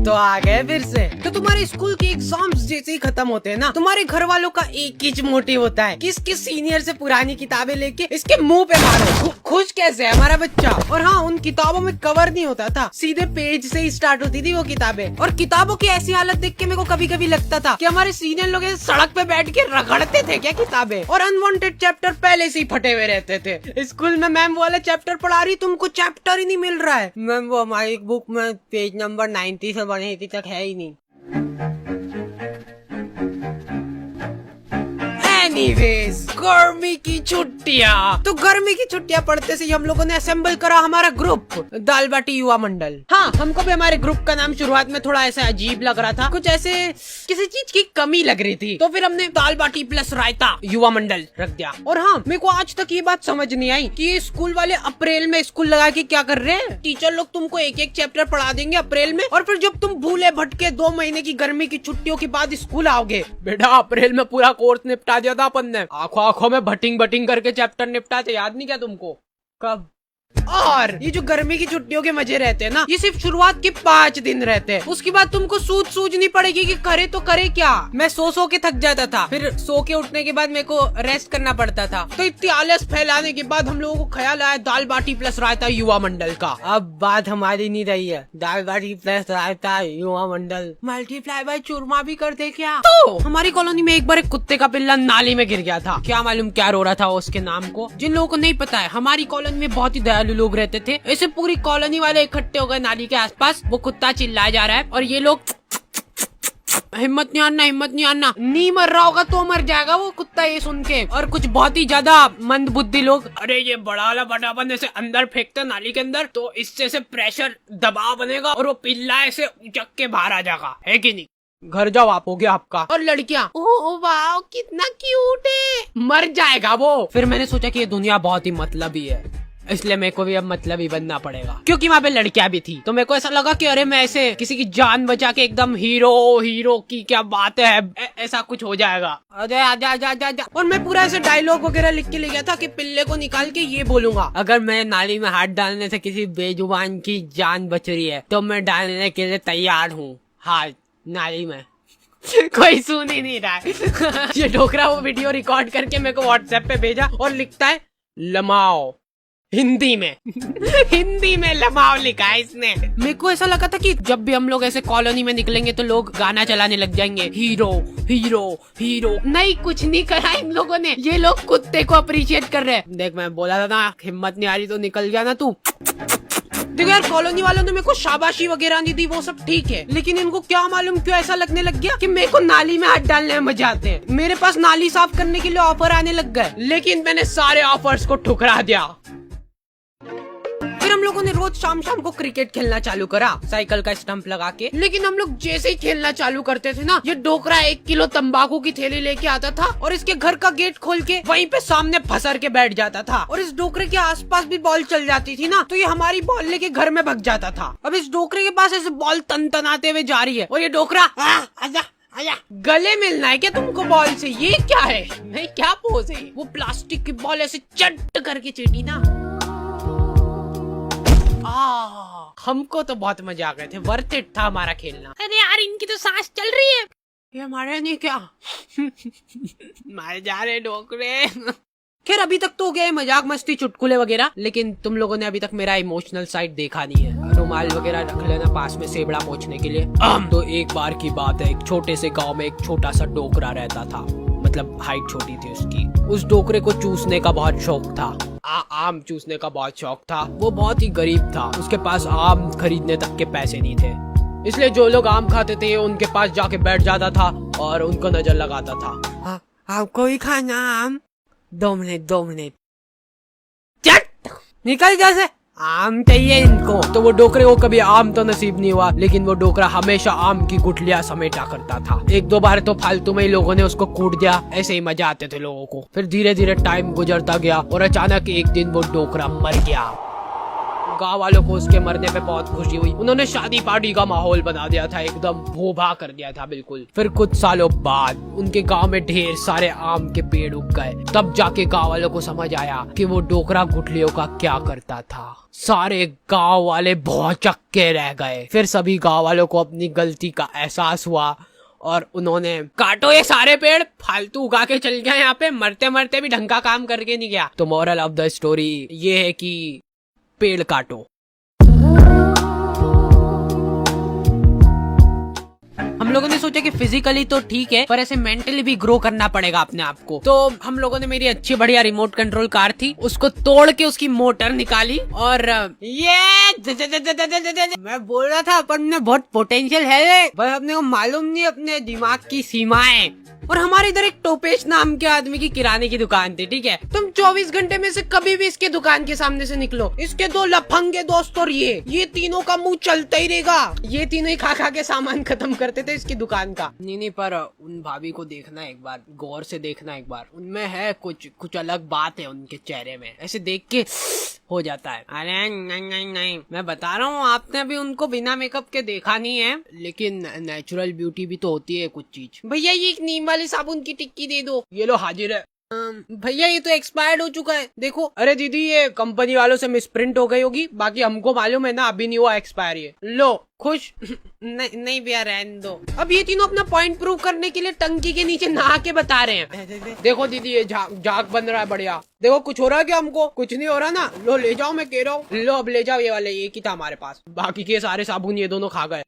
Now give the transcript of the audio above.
तो आ गए फिर से। तो तुम्हारे स्कूल के एग्जाम्स जैसे ही खत्म होते हैं ना, तुम्हारे घर वालों का एक ही मोटिव होता है कि इसके सीनियर से पुरानी किताबें लेके इसके मुंह पे मारो। खुश कैसे है हमारा बच्चा। और हाँ, उन किताबों में कवर नहीं होता था, सीधे पेज से ही स्टार्ट होती थी वो किताबें। और किताबों की ऐसी हालत देख के मेरे को कभी कभी लगता था कि हमारे सीनियर लोग सड़क पे बैठ के रगड़ते थे क्या किताबें। और अनवांटेड चैप्टर पहले से ही फटे हुए रहते थे। स्कूल में मैम वाला चैप्टर पढ़ा रही, तुमको चैप्टर ही नहीं मिल रहा है। मैम वो हमारी बुक में पेज नंबर 90 से बनी थी तक है ही नहीं। एनीवेज, गर्मी की छुट्टियाँ। तो गर्मी की छुट्टियाँ पढ़ते से हम लोगों ने असेंबल करा हमारा ग्रुप, दाल बाटी युवा मंडल। हाँ, हमको भी हमारे ग्रुप का नाम शुरुआत में थोड़ा ऐसा अजीब लग रहा था, कुछ ऐसे किसी चीज की कमी लग रही थी। तो फिर हमने दाल बाटी प्लस रायता युवा मंडल रख दिया। और हाँ, मेरे को आज तक ये बात समझ नहीं आई कि ये स्कूल वाले अप्रैल में स्कूल लगा के क्या कर रहे हैं। टीचर लोग तुमको एक एक चैप्टर पढ़ा देंगे अप्रैल में, और फिर जब तुम भूले भटके 2 महीने की गर्मी की छुट्टियों के बाद स्कूल आओगे। बेटा, अप्रैल में पूरा कोर्स निपटा दिया था अपन ने, आंखों में भटिंग करके चैप्टर निपटाते, याद नहीं क्या तुमको? कब? और ये जो गर्मी की छुट्टियों के मजे रहते हैं ना, ये सिर्फ शुरुआत के 5 दिन रहते हैं। उसके बाद तुमको सूझनी पड़ेगी कि करे तो करे क्या। मैं सो के थक जाता था, फिर सो के उठने के बाद मेरे को रेस्ट करना पड़ता था। तो इतनी आलस फैलाने के बाद हम लोगों को ख्याल आया दाल बाटी प्लस रायता युवा मंडल का। अब बात हमारी नहीं रही है, दाल बाटी प्लस रायता युवा मंडल मल्टीप्लाई बाय चूरमा भी कर दे क्या? तो हमारी कॉलोनी में एक बार एक कुत्ते का पिल्ला नाली में गिर गया था। क्या मालूम क्या रो रहा था उसके नाम को। जिन लोगों को नहीं पता है, हमारी कॉलोनी में बहुत ही दयालु लोग रहते थे। ऐसे पूरी कॉलोनी वाले इकट्ठे हो गए नाली के आसपास। वो कुत्ता चिल्लाया जा रहा है और ये लोग हिम्मत नहीं आना, नहीं मर रहा होगा तो मर जाएगा वो कुत्ता ये सुन के। और कुछ बहुत ही ज्यादा मंद बुद्धि लोग, अरे ये बड़ा वाला बटाबंद ऐसे अंदर फेंकते नाली के अंदर तो इससे से प्रेशर दबाव बनेगा और वो पिल्ला ऐसे उचक के बाहर आ जाएगा, है कि नहीं? घर जाओ, आप हो गया आपका। और लड़कियां, ओह वाह कितना क्यूट है, मर जाएगा वो। फिर मैंने सोचा कि ये दुनिया बहुत ही मतलबी है, इसलिए मेरे को भी अब मतलब ही बनना पड़ेगा, क्योंकि वहाँ पे लड़कियां भी थी। तो मेरे को ऐसा लगा कि अरे मैं ऐसे किसी की जान बचा के एकदम हीरो की क्या बात है, ऐसा कुछ हो जाएगा। अरे आजा। और मैं पूरा ऐसे डायलॉग वगैरह लिख के ले गया था कि पिल्ले को निकाल के ये बोलूंगा, अगर मैं नाली में हाथ डालने से किसी बेजुबान की जान बच रही है तो मैं डालने के लिए तैयार हूँ हाथ नाली में। कोई सुन ही नहीं रहा है। ये डोकरा वो वीडियो रिकॉर्ड करके मेरे को व्हाट्सएप पे भेजा और लिखता है लमाओ हिंदी में लमाओ लिखा है इसने। मेरे को ऐसा लगा था कि जब भी हम लोग ऐसे कॉलोनी में निकलेंगे तो लोग गाना चलाने लग जाएंगे, हीरो। नहीं, कुछ नहीं करा इन लोगों ने, ये लोग कुत्ते को अप्रिशिएट कर रहे हैं। देख, मैं बोला था ना, हिम्मत नहीं आ रही तो निकल गया ना तू। देखो यार, कॉलोनी वालों ने मेरे को शाबाशी वगैरह नहीं दी, वो सब ठीक है, लेकिन इनको क्या मालूम क्यों ऐसा लगने लग गया कि मेरे को नाली में हाथ डालने में मजा आते हैं। मेरे पास नाली साफ करने के लिए ऑफर आने लग गए, लेकिन मैंने सारे ऑफर्स को ठुकरा दिया। फिर हम लोगों ने रोज शाम को क्रिकेट खेलना चालू करा, साइकिल का स्टंप लगा के। लेकिन हम लोग जैसे ही खेलना चालू करते थे ना, ये डोकरा 1 किलो तंबाकू की थैली लेके आता था और इसके घर का गेट खोल के वहीं पे सामने फंसर के बैठ जाता था। और इस डोकरे के आसपास भी बॉल चल जाती थी ना, तो ये हमारी बॉल लेके घर में भग जाता था। अब इस डोकरे के पास ऐसे बॉल तनाते हुए जा रही है और ये डोकरा आजा, गले मिलना है क्या तुमको बॉल से? ये क्या है? नहीं, क्या पोज है? वो प्लास्टिक की बॉल ऐसे चट करके चीटी ना। हमको तो बहुत मजा आ गए थे, वर्थ इट था हमारा खेलना। अरे यार, इनकी तो सांस चल रही है, ये हमारे नहीं क्या? मारे जा रहे डोकरे। खैर, अभी तक तो हो गया मजाक मस्ती चुटकुले वगैरह, लेकिन तुम लोगों ने अभी तक मेरा इमोशनल साइड देखा नहीं है। रुमाल वगैरह रख लेना पास में सेबड़ा पोंछने के लिए। तो एक बार की बात है, एक छोटे से गांव में एक छोटा सा डोकरा रहता था, मतलब हाइट छोटी थी उसकी। उस डोकरे को चूसने का बहुत शौक था, आम चूसने का बहुत शौक था। वो बहुत ही गरीब था, उसके पास आम खरीदने तक के पैसे नहीं थे, इसलिए जो लोग आम खाते थे उनके पास जाके बैठ जाता था और उनको नजर लगाता था। आपको भी खाना आम? 2 मिनट चट निकल जैसे, आम चाहिए इनको। तो वो डोकरे को कभी आम तो नसीब नहीं हुआ, लेकिन वो डोकरा हमेशा आम की गुठलियां समेटा करता था। 1-2 बार तो फालतू में ही लोगों ने उसको कूट दिया, ऐसे ही मजा आते थे लोगों को। फिर धीरे धीरे टाइम गुजरता गया और अचानक एक दिन वो डोकरा मर गया। गाँव वालों को उसके मरने पे बहुत खुशी हुई। उन्होंने शादी पार्टी का माहौल बना दिया था, एकदम भोभा कर दिया था बिल्कुल। फिर कुछ सालों बाद उनके गांव में ढेर सारे आम के पेड़ उग गए। तब जाके गांव वालों को समझ आया कि वो डोकरा गुठलियों का क्या करता था। सारे गांव वाले बहुत चक्के रह गए। फिर सभी गांव वालों को अपनी गलती का एहसास हुआ और उन्होंने काटो ये सारे पेड़, फालतू उगा के चल गया यहाँ पे, मरते मरते भी ढंग का काम करके नहीं गया। तो मोरल ऑफ द स्टोरी ये है कि पेड़ काटो। हम लोगों ने सोचा कि फिजिकली तो ठीक है पर ऐसे मेंटली भी ग्रो करना पड़ेगा अपने आप को। तो हम लोगों ने मेरी अच्छी बढ़िया रिमोट कंट्रोल कार थी, उसको तोड़ के उसकी मोटर निकाली और मैं बोल रहा था अपन में बहुत पोटेंशियल है, पर अपने को मालूम नहीं अपने दिमाग की सीमाएं। और हमारे इधर एक टोपेश नाम के आदमी की किराने की दुकान थी, ठीक है। तुम 24 घंटे में से कभी भी इसके दुकान के सामने से निकलो, इसके 2 लफंगे दोस्त और ये तीनों का मुंह चलता ही रहेगा। ये तीनों ही खा खा के सामान खत्म करते थे इसकी दुकान का। नहीं पर उन भाभी को देखना एक बार, गौर से देखना एक बार, उनमें है कुछ अलग बात है उनके चेहरे में, ऐसे देख के हो जाता है। अरे नहीं, मैं बता रहा हूँ, आपने अभी उनको बिना मेकअप के देखा नहीं है, लेकिन नेचुरल ब्यूटी भी तो होती है कुछ चीज। भैया ये एक नीम वाली साबुन की टिक्की दे दो। ये लो हाजिर है। भैया ये तो एक्सपायर्ड हो चुका है, देखो। अरे दीदी ये कंपनी वालों से मिसप्रिंट हो गई होगी, बाकी हमको मालूम है ना अभी नहीं हुआ एक्सपायर। ये लो खुश। नहीं भैया रहने दो। अब ये तीनों अपना पॉइंट प्रूव करने के लिए टंकी के नीचे नहा के बता रहे हैं। देखो दीदी ये झाग बन रहा है बढ़िया। देखो कुछ हो रहा है क्या? हमको कुछ नहीं हो रहा ना। लो ले जाओ, मैं कह रहा हूँ। लो अब ले जाओ, ये वाले एक ही था हमारे पास, बाकी के सारे साबुन ये दोनों खा गए।